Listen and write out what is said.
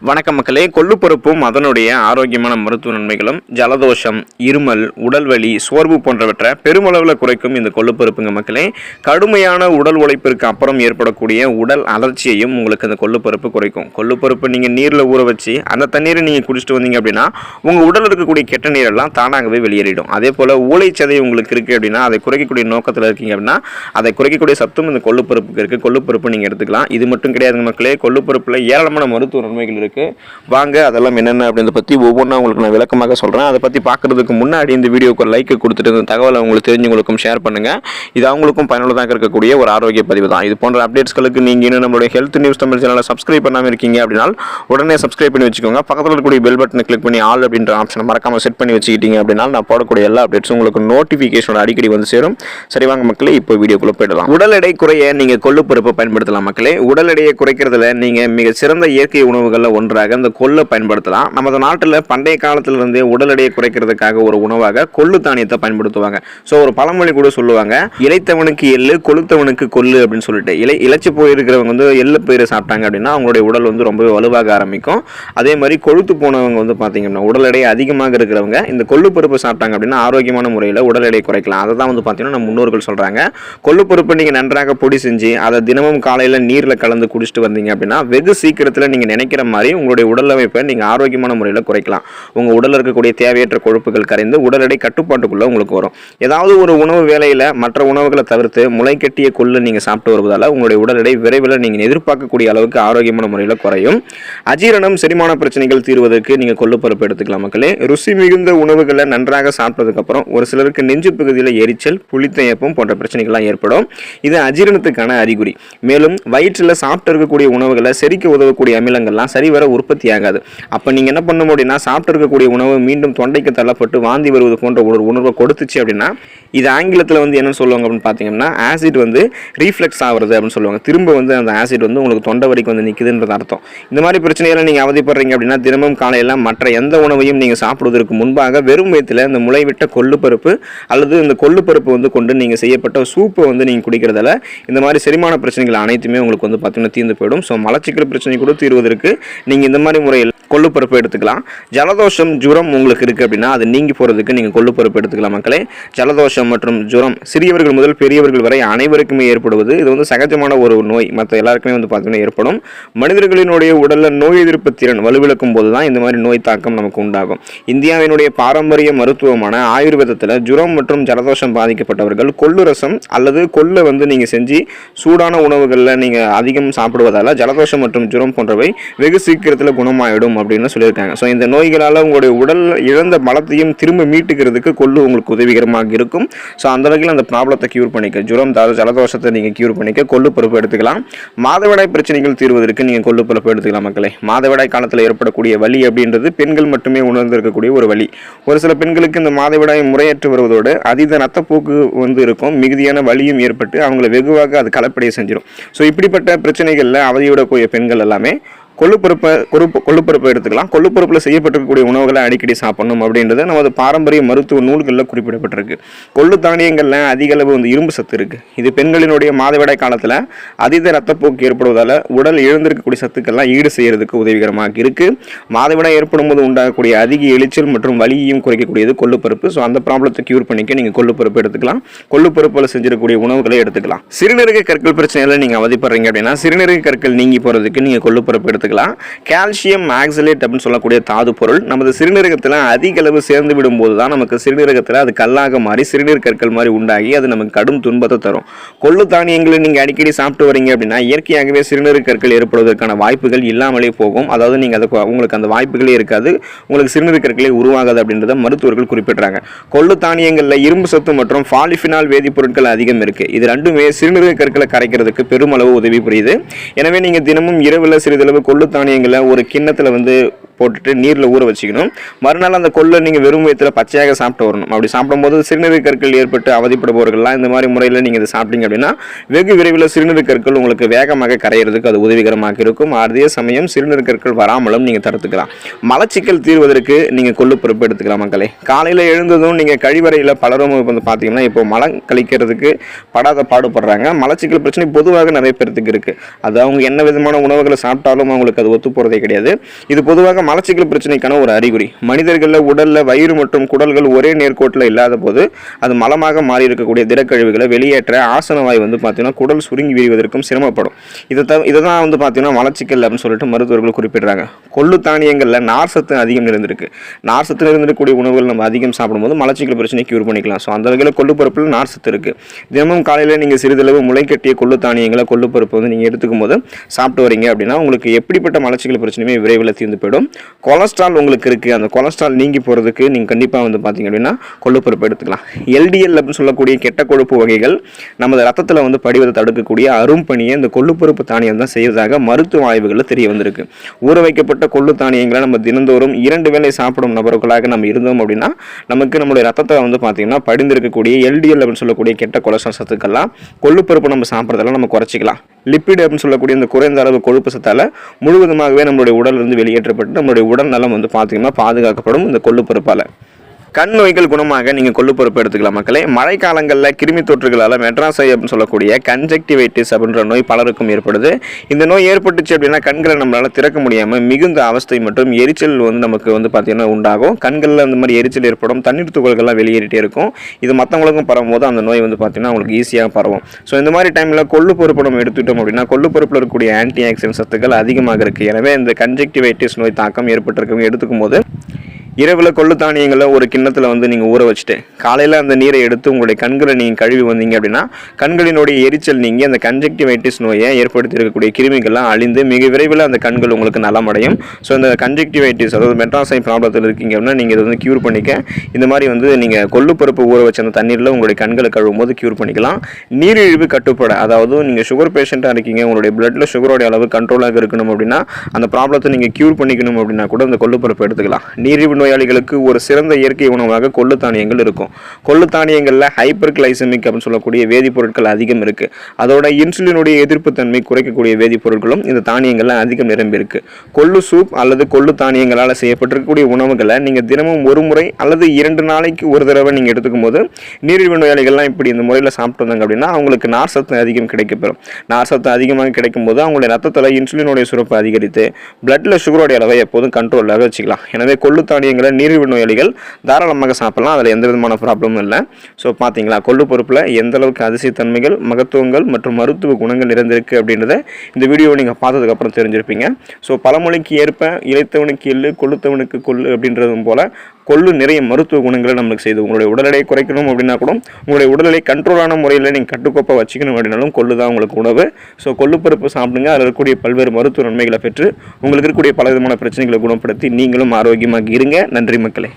வணக்கம் மக்களே. கொள்ளுப்பருப்பும் அதனுடைய ஆரோக்கியமான மருத்துவ நன்மைகளும் ஜலதோஷம், இருமல், உடல்வலி, சோர்வு போன்றவற்றை பெருமளவில் குறைக்கும் இந்த கொள்ளுப்பருப்புங்க மக்களே. கடுமையான உடல் உழைப்பிற்கு அப்புறம் ஏற்படக்கூடிய உடல் அலர்ச்சியையும் உங்களுக்கு இந்த கொள்ளுப்பருப்பு குறைக்கும். கொள்ளுப்பருப்பு நீங்கள் நீரில் ஊற வச்சு அந்த தண்ணீரை நீங்கள் குடிச்சிட்டு வந்தீங்க அப்படின்னா உங்கள் உடலில் இருக்கக்கூடிய கெட்ட நீரெல்லாம் தானாகவே வெளியேறிடும். அதே போல் ஊளைச்சதை உங்களுக்கு இருக்குது அப்படின்னா அதை குறைக்கக்கூடிய நோக்கத்தில் இருக்கீங்க அப்படின்னா அதை குறைக்கக்கூடிய சத்தும் இந்த கொள்ளுப்பருப்புக்கு இருக்குது. கொள்ளுப்பருப்பு நீங்கள் எடுத்துக்கலாம். இது மட்டும் கிடையாதுங்க மக்களே, கொள்ளுப்பருப்பில் ஏராளமான மருத்துவ நன்மைகள் இருக்குது. வாங்க அதெல்லாம் என்னென்ன அப்படின்றத பற்றி ஒவ்வொன்றா உங்களுக்கு நான் விளக்கமாக சொல்கிறேன். அதை பற்றி பார்க்குறதுக்கு முன்னாடி இந்த வீடியோக்கு லைக் கொடுத்துட்டு இந்த தகவலை உங்களுக்கு தெரிஞ்சவங்களுக்கும் ஷேர் பண்ணுங்கள். இது அவங்களுக்கும் பயனுள்ளதாக இருக்கக்கூடிய ஒரு ஆரோக்கிய பதிவு தான். இது போன்ற அப்டேட்ஸ்களுக்கு நீங்கள் இன்னும் நம்மளுடைய ஹெல்த் நியூஸ் தமிழ் சேனலை சப்ஸ்கிரைப் பண்ணாமல் இருக்கீங்க அப்படின்னா உடனே சப்ஸ்கிரைப் பண்ணி வச்சுக்கோங்க. பக்கத்தில் இருக்கக்கூடிய பெல் பட்டனை கிளிக் பண்ணி ஆல் அப்படின்ற ஆப்ஷனை மறக்காமல் செட் பண்ணி வச்சுக்கிட்டீங்க அப்படின்னா நான் போடக்கூடிய எல்லா அப்டேட்ஸும் உங்களுக்கு நோட்டிஃபிகேஷனோட அடிக்கடி வந்து சேரும். சரி வாங்க மக்களே, இப்போ வீடியோக்குள்ளே போயிடலாம். உடல் எடை குறைய நீங்கள் கொள்ளுப்பருப்பை பயன்படுத்தலாம் மக்களே. உடல் எடையை குறைக்கிறதுல நீங்கள் மிக சிறந்த இயற்கை உணவுகளில் ஒன்றாக இந்த கொள்ளை பயன்படுத்தலாம். நமது நாட்டில் பண்டைய காலத்திலிருந்தே உடல் எடையை குறைக்கிறதுக்காக ஒரு உணவாக கொள்ளு தானியத்தை பயன்படுத்துவாங்க. ஸோ ஒரு பழமொழி கூட சொல்லுவாங்க, இளைத்தவனுக்கு எள்ளு கொளுத்தவனுக்கு கொள்ளு அப்படின்னு சொல்லிட்டு. இளைச்சி போயிருக்கிறவங்க வந்து எள்ளு பயிரை சாப்பிட்டாங்க அப்படின்னா அவங்களுடைய உடல் வந்து ரொம்பவே வலுவாக ஆரம்பிக்கும். அதே மாதிரி கொழுத்து போனவங்க வந்து பார்த்தீங்கன்னா உடல் எடை அதிகமாக இருக்கிறவங்க இந்த கொள்ளு பருப்பு சாப்பிட்டாங்க அப்படின்னா ஆரோக்கியமான முறையில் உடல் எடையை குறைக்கலாம். அதை தான் வந்து பார்த்தீங்கன்னா நம்ம முன்னோர்கள் சொல்கிறாங்க. கொள்ளு பருப்பு நீங்கள் நன்றாக பொடி செஞ்சு அதை தினமும் காலையில் நீரில் கலந்து குடிச்சிட்டு வந்தீங்க அப்படின்னா வெகு சீக்கிரத்தில் நீங்கள் நினைக்கிற மாதிரி உங்களுடைய உடல் அமைப்பை நீங்கள் ஆரோக்கியமான முறையில் குறைக்கலாம். உங்கள் உடலில் இருக்கக்கூடிய தேவையற்ற கொழுப்புகள் கரைந்து உடல் எடை கட்டுப்பாட்டுக்குள்ளே உங்களுக்கு வரும். ஏதாவது ஒரு உணவு வேலையில் மற்ற உணவுகளை தவிர்த்து முளைக்கட்டிய கொள்ளு நீங்கள் சாப்பிட்டு வருவதால் உங்களுடைய உடல் எடை விரைவில் நீங்கள் எதிர்பார்க்கக்கூடிய அளவுக்கு ஆரோக்கியமான முறையில் குறையும். அஜீரணம், செரிமான பிரச்சனைகள் தீர்வதற்கு நீங்கள் கொள்ளுப்பருப்பு எடுத்துக்கலாம் மக்களே. ருசி மிகுந்த உணவுகளை நன்றாக சாப்பிட்டதுக்கப்புறம் ஒரு சிலருக்கு நெஞ்சு பகுதியில் எரிச்சல், புளித்தயப்பம் போன்ற பிரச்சனைகள்லாம் ஏற்படும். இது அஜீரணத்துக்கான அறிகுறி. மேலும் வயிற்றில் சாப்பிட்டு இருக்கக்கூடிய உணவுகளை செரிக்க உதவக்கூடிய அமிலங்கள்லாம் சரிவர உற்பத்தி ஆகாது. அப்போ நீங்கள் என்ன பண்ண முடியும்னா சாப்பிட்டு இருக்கக்கூடிய உணவு மீண்டும் தொண்டைக்கு தள்ளப்பட்டு வாந்தி வருவது போன்ற ஒரு உணர்வை கொடுத்துச்சு அப்படின்னா இது ஆங்கிலத்தில் வந்து என்ன சொல்லுவாங்க அப்படின்னு பார்த்தீங்கன்னா ஆசிட் வந்து ரீஃப்ளெக்ஸ் ஆகுறது அப்படின்னு சொல்லுவாங்க. திரும்ப வந்து அந்த ஆசிட் வந்து உங்களுக்கு தொண்டை வரைக்கும் வந்து நிற்குதுன்றது அர்த்தம். இந்த மாதிரி பிரச்சனைகளை நீங்கள் அவதிப்படுறீங்க அப்படின்னா தினமும் காலையில் மற்ற எந்த உணவையும் நீங்கள் சாப்பிடுவதற்கு முன்பாக வெறும் வயிற்றில் இந்த முளைவிட்ட கொள்ளுப்பருப்பு அல்லது இந்த கொள்ளுப்பருப்பு வந்து கொண்டு நீங்கள் செய்யப்பட்ட சூப்பை வந்து நீங்கள் குடிக்கிறதால இந்த மாதிரி செரிமான பிரச்சனைகள் அனைத்துமே உங்களுக்கு வந்து பார்த்தீங்கன்னா தீர்ந்து போயிடும். ஸோ மலச்சிக்கல் பிரச்சனை கூட தீர்வதற்கு நீங்கள் இந்த மாதிரி முறையில் கொள்ளுப்பருப்பு எடுத்துக்கலாம். ஜலதோஷம், ஜுரம் உங்களுக்கு இருக்குது அப்படின்னா அது நீங்கி போகிறதுக்கு நீங்கள் கொள்ளுப்பருப்பு எடுத்துக்கலாம் மக்களே. ஜலதோஷம் மற்றும் ஜுரம் சிறியவர்கள் முதல் பெரியவர்கள் வரை அனைவருக்குமே ஏற்படுவது. இது வந்து சகஜமான ஒரு நோய். மற்ற எல்லாருக்குமே வந்து பார்த்தீங்கன்னா ஏற்படும். மனிதர்களினுடைய உடலில் நோய் எதிர்ப்பு திறன் வலுவிழக்கும் போது தான் இந்த மாதிரி நோய் தாக்கம் நமக்கு உண்டாகும். இந்தியாவினுடைய பாரம்பரிய மருத்துவமான ஆயுர்வேதத்தில் ஜுரம் மற்றும் ஜலதோஷம் பாதிக்கப்பட்டவர்கள் கொள்ளு ரசம் அல்லது கொள்ளை வந்து நீங்கள் செஞ்சு சூடான உணவுகளில் நீங்கள் அதிகம் சாப்பிடுவதால் ஜலதோஷம் மற்றும் ஜுரம் போன்றவை வெகு சீக்கிரத்தில் குணமாயிடும் அப்படின்னு சொல்லியிருக்காங்க. ஸோ இந்த நோய்களால் உங்களுடைய உடல் இழந்த பலத்தையும் திரும்ப மீட்டுக்கிறதுக்கு கொள்ளு உங்களுக்கு உதவிகரமாக இருக்கும். ஸோ அந்த வகையில் அந்த ப்ராப்ளத்தை கியூர் பண்ணிக்க, ஜுரம் ஜலதோஷத்தை நீங்கள் கியூர் பண்ணிக்க கொள்ளுப்பருப்பு எடுத்துக்கலாம். மாதவிடாய் பிரச்சனைகள் தீர்வதற்கு நீங்கள் கொள்ளுப்பருப்பு எடுத்துக்கலாம் மக்களே. மாதவிடாய் காலத்தில் ஏற்படக்கூடிய வலி அப்படின்றது பெண்கள் மட்டுமே உணர்ந்திருக்கக்கூடிய ஒரு வலி. ஒரு சில பெண்களுக்கு இந்த மாதவிடாய் முறையற்று வருவதோடு அதீத ரத்தப்போக்கு வந்து இருக்கும். மிகுதியான வலியும் ஏற்பட்டு அவங்களை வெகுவாக அது கலப்படைய செஞ்சிடும். ஸோ இப்படிப்பட்ட பிரச்சனைகளில் அவதியோடக்கூடிய பெண்கள் எல்லாமே கொள்ளுப்பருப்பை எடுத்துக்கலாம். கொள்ளுப்பருப்பில் செய்யப்பட்டிருக்கக்கூடிய உணவுகளை அடிக்கடி சாப்பிடணும் அப்படின்றது நமது பாரம்பரிய மருத்துவ நூல்களில் குறிப்பிடப்பட்டிருக்கு. கொள்ளு தானியங்களில் அதிக அளவு வந்து இரும்பு சத்து இருக்குது. இது பெண்களினுடைய மாதவிடாய் காலத்தில் அதீத ரத்தப்போக்கு ஏற்படுவதால் உடல் இழந்திருக்கக்கூடிய சத்துக்கள்லாம் ஈடு செய்யறதுக்கு உதவிகரமாக இருக்குது. மாதவிடாய் ஏற்படும் போது உண்டாகக்கூடிய அதிக எரிச்சல் மற்றும் வலியையும் குறைக்கக்கூடியது கொள்ளுப்பருப்பு. ஸோ அந்த ப்ராப்ளத்தை கியூர் பண்ணிக்க நீங்கள் கொள்ளுப்பருப்பு எடுத்துக்கலாம். கொள்ளுப்பருப்பில் செஞ்சிருக்கக்கூடிய உணவுகளை எடுத்துக்கலாம். சிறுநீரக கற்கள் பிரச்சனையில் நீங்கள் அவதிப்படுறீங்க அப்படின்னா சிறுநீரக கற்கள் நீங்கி போகிறதுக்கு நீங்கள் கொள்ளுப்பருப்பு எடுத்துக்கலாம். கால்சியம் ஆக்சலேட் அப்படின்னு சொல்லக்கூடிய தாது பொருள் நமது சிறுநீரகத்தில் அதிக அளவு சேர்ந்து விடும்போது தான் நமக்கு சிறுநீரகத்தில் அது கல்லாக மாறி சிறுநீர் கற்கள் மாதிரி உண்டாகி அது நமக்கு கடும் துன்பத்தை தரும். கொள்ளு தானியங்களை நீங்கள் அடிக்கடி சாப்பிட்டு வரீங்க அப்படின்னா இயற்கையாகவே சிறுநீர் கற்கள் ஏற்படுவதற்கான வாய்ப்புகள் இல்லாமலே போகும். அதாவது நீங்கள் உங்களுக்கு அந்த வாய்ப்புகளே இருக்காது, உங்களுக்கு சிறுநீர் கற்களே உருவாகாது அப்படின்றத மருத்துவர்கள் குறிப்பிட்றாங்க. கொள்ளு தானியங்களில் இரும்பு சத்து மற்றும் பாலிஃபினால் வேதிப்பொருட்கள் அதிகம் இருக்குது. இது ரெண்டுமே சிறுநீரக கற்களை கரைக்கிறதுக்கு பெருமளவு உதவி புரியுது. எனவே நீங்கள் தினமும் இரவில் சிறிதளவு கொள்ளு தானியங்களை ஒரு கிண்ணத்தில் வந்து போட்டுட்டு நீரில் ஊற வச்சுக்கணும். மறுநாள் அந்த கொள்ளை நீங்கள் வெறும் வயிற்றில் பச்சையாக சாப்பிட்டு வரணும். அப்படி சாப்பிடும்போது சிறுநீர் கற்கள் ஏற்பட்டு அவதிப்படுபவர்கள்லாம் இந்த மாதிரி முறையில் நீங்கள் இதை சாப்பிட்டீங்க அப்படின்னா வெகு விரைவில் சிறுநீர் கற்கள் உங்களுக்கு வேகமாக கரையிறதுக்கு அது உதவிகரமாக இருக்கும். அதே சமயம் சிறுநீர் கற்கள் வராமலும் நீங்கள் தடுத்துக்கலாம். மலச்சிக்கல் தீர்வதற்கு நீங்கள் கொள்ளுப்பருப்பு எடுத்துக்கலாம் மக்களே. காலையில் எழுந்ததும் நீங்கள் கழிவறையில் பலரும் வந்து பார்த்தீங்கன்னா இப்போ மலம் கழிக்கிறதுக்கு படாத பாடுபடுறாங்க. மலச்சிக்கல் பிரச்சனை பொதுவாக நிறைய பேருக்கு இருக்குது. அது அவங்க என்ன விதமான உணவுகளை சாப்பிட்டாலும் அவங்களுக்கு அது ஒத்து போகிறதே கிடையாது. இது பொதுவாக மலச்சிக்கல் பிரச்சனைக்கான ஒரு அறிகுறி. மனிதர்களில் உடலில் வயிறு மற்றும் குடல்கள் ஒரே நேர்கோட்டில் இல்லாத போது அது மலமாக மாறி இருக்கக்கூடிய திடக்கழிவுகளை வெளியேற்ற ஆசனவாய் வந்து பார்த்தீங்கன்னா குடல் சுருங்கி விரிவதற்கும் சிரமப்படும். இதை தான் வந்து பார்த்தீங்கன்னா மலச்சிக்கல் அப்படின்னு சொல்லிட்டு மருத்துவர்கள் குறிப்பிடுறாங்க. கொள்ளு தானியங்களில் நார் சத்து அதிகம் நிறைந்திருக்கு. நார் சத்து நிறைந்திருக்கக்கூடிய உணவுகள் நம்ம அதிகம் சாப்பிடும்போது மலச்சிக்கல் பிரச்சனை கியூர் பண்ணிக்கலாம். ஸோ அந்த வகையில் கொள்ளு பருப்பில் நார் சத்து இருக்குது. தினமும் காலையில் நீங்கள் சிறிதளவு முளைக்கட்டிய கொள்ளு தானியங்களை கொள்ளு பருப்பு வந்து நீங்கள் எடுத்துக்கும் போது சாப்பிட்டு வரீங்க அப்படின்னா உங்களுக்கு எப்படிப்பட்ட மலச்சிக்கல் பிரச்சனையுமே விரைவில் தீர்ந்து போயிடும். கொலஸ்ட்ரால் உங்களுக்கு இருக்குது, அந்த கொலஸ்ட்ரால் நீங்கி போகிறதுக்கு நீங்கள் கண்டிப்பாக வந்து பார்த்தீங்க அப்படின்னா கொள்ளு பருப்பு எடுத்துக்கலாம். எல்டிஎல் அப்படின்னு சொல்லக்கூடிய கெட்ட கொழுப்பு வகைகள் நமது ரத்தத்தில் வந்து படிவதை தடுக்கக்கூடிய அரும்பணியை இந்த கொள்ளு பருப்பு தானியம் தான் செய்வதாக மருத்துவ ஆய்வுகளில் தெரிய வந்திருக்கு. ஊற வைக்கப்பட்ட கொள்ளு தானியங்களை நம்ம தினந்தோறும் 2 வேளை சாப்பிடும் நபர்களாக நம்ம இருந்தோம் அப்படின்னா நமக்கு நம்மளுடைய ரத்தத்தில் வந்து பார்த்தீங்கன்னா படிந்திருக்கக்கூடிய எல்டிஎல் அப்படின்னு சொல்லக்கூடிய கெட்ட கொலஸ்ட்ரால் சத்துக்கள்லாம் கொள்ளு பருப்பு நம்ம சாப்பிட்றதெல்லாம் நம்ம குறைச்சிக்கலாம். லிப்பிட் அப்படின்னு சொல்லக்கூடிய இந்த குறைந்த அளவு கொழுப்பு சத்தால் முழுவதுமாகவே நம்மளுடைய உடலிருந்து வெளியேற்றப்பட்டு நம்மளுடைய உடல் நலம் வந்து பார்த்தீங்கன்னா பாதுகாக்கப்படும் இந்த கொள்ளு பருப்பால். கண் நோய்கள் குணமாக நீங்கள் கொள்ளு பருப்பு எடுத்துக்கலாம் மக்களே. மழை காலங்களில் கிருமி தொற்றுகளால் மெட்ராசை அப்படின்னு சொல்லக்கூடிய கன்ஜெக்டிவைட்டிஸ் அப்படின்ற நோய் பலருக்கும் ஏற்படுது. இந்த நோய் ஏற்பட்டுச்சு அப்படின்னா கண்களை நம்மளால் திறக்க முடியாமல் மிகுந்த அவஸ்தை மற்றும் எரிச்சல் வந்து நமக்கு வந்து பார்த்திங்கன்னா உண்டாகும். கண்களில் அந்த மாதிரி எரிச்சல் ஏற்படும், தண்ணீர் துகள்கள்லாம் வெளியேறிட்டே இருக்கும். இது மற்றவங்களுக்கும் பரவும் போது அந்த நோய் வந்து பார்த்திங்கன்னா அவங்களுக்கு ஈஸியாக பரவும். ஸோ இந்த மாதிரி டைமில் கொள்ளு பருப்பு நம்ம எடுத்துட்டோம் அப்படின்னா கொள்ளு பருப்பில் இருக்கக்கூடிய ஆன்டி ஆக்சிடென்ட் சத்துக்கள் அதிகமாக இருக்குது. எனவே இந்த கன்ஜெக்டிவைட்டிஸ் நோய் தாக்கம் ஏற்பட்டிருக்கவங்க எடுத்துக்கும் போது இரவில் கொள்ளு தானியங்களை ஒரு கிண்ணத்தில் வந்து நீங்கள் ஊற வச்சுட்டு காலையில் அந்த நீரை எடுத்து உங்களுடைய கண்களை நீங்கள் கழுவி வந்தீங்க அப்படின்னா கண்களினுடைய எரிச்சல் நீங்கி அந்த கன்ஜெக்டிவைட்டிஸ் நோயை ஏற்படுத்தி இருக்கக்கூடிய கிருமிகள்லாம் அழிந்து மிக விரைவில் அந்த கண்கள் உங்களுக்கு நலமடையும். ஸோ இந்த கன்ஜெக்டிவைட்டிஸ் அதாவது மெட்ராசை ப்ராப்ளத்தில் இருக்கீங்க அப்படின்னா நீங்கள் இதை வந்து க்யூர் பண்ணிக்க இந்த மாதிரி வந்து நீங்கள் கொள்ளு பருப்பு ஊற வச்ச அந்த தண்ணீரில் உங்களுடைய கண்களை கழுவும் போது க்யூர் பண்ணிக்கலாம். நீரிழிவு கட்டுப்பட அதாவது நீங்கள் சுகர் பேஷண்ட்டாக இருக்கீங்க, உங்களுடைய பிளட்டில் சுகரோடைய அளவு கண்ட்ரோலாக இருக்கணும் அப்படின்னா அந்த ப்ராப்ளத்தை நீங்கள் க்யூர் பண்ணிக்கணும் அப்படின்னா கூட இந்த கொள்ளு பருப்பு எடுத்துக்கலாம். நீரிழிவு நோயாளிகளுக்கு ஒரு சிறந்த இயற்கை உணவாக கொள்ளு தானியங்கள் இருக்கும். கொள்ளு தானியங்களில் ஹைப்பர் கிளைசமிக் அப்படின்னு சொல்லக்கூடிய வேதிப்பொருட்கள் அதிகம் இருக்குது. அதோட இன்சுலினுடைய எதிர்ப்பு தன்மை குறைக்கக்கூடிய வேதிப்பொருட்களும் இந்த தானியங்கள்ல அதிகம் நிரம்பி இருக்கு. கொள்ளு சூப் அல்லது கொள்ளு தானியங்களால் செய்யப்பட்டிருக்கக்கூடிய உணவுகளை நீங்கள் தினமும் ஒரு முறை அல்லது 2 நாளைக்கு ஒரு தடவை நீங்கள் எடுத்துக்கும் போது நீரிழிவு நோயாளிகள்லாம் இப்படி இந்த முறையில் சாப்பிட்டு வந்தாங்க அப்படின்னா அவங்களுக்கு நார் சத்து அதிகம் கிடைக்கப்பெறும். நார் சத்து அதிகமாக கிடைக்கும் போது அவங்களுடைய ரத்தத்தில் இன்சுலினுடைய சுரப்பு அதிகரித்து பிளட்ல சுகரோடைய அளவை எப்போதும் கண்ட்ரோலாக வச்சுக்கலாம். எனவே கொள்ளு தானியங்கள் நீரிழிவு நோயாளிகள் தாராளமாக சாப்பிடலாம். அதில் எந்த விதமான ப்ராப்ளமும் இல்லை. ஸோ பார்த்தீங்களா கொள்ளு பருப்பில் எந்த அளவுக்கு அதிசயத்தன்மைகள், மகத்துவங்கள் மற்றும் மருத்துவ குணங்கள் நிறைந்திருக்கு அப்படின்றத இந்த வீடியோவை நீங்கள் பார்த்ததுக்கப்புறம் தெரிஞ்சிருப்பீங்க. ஸோ பழமொழிக்கு ஏற்ப இளைத்தவனுக்கு எள்ளு கொள்ளுத்தவனுக்கு கொள்ளு அப்படின்றதும் போல் கொள்ளு நிறைய மருத்துவ குணங்களை நம்மளுக்கு செய்து உங்களுடைய உடல் எடையை குறைக்கணும் அப்படின்னா கூட உங்களுடைய உடல் எடை கண்ட்ரோலான முறையில் நீங்கள் கட்டுக்கோப்பாக வச்சுக்கணும் அப்படின்னாலும் கொள்ளு தான் உங்களுக்கு உணவு. ஸோ கொள்ளு பருப்பு சாப்பிடுங்க. அதில் இருக்கக்கூடிய பல்வேறு மருத்துவ நன்மைகளை பெற்று உங்களுக்கு இருக்கக்கூடிய பல விதமான பிரச்சனைகளை குணப்படுத்தி நீங்களும் ஆரோக்கியமாக இருங்க. நன்றி மக்களே.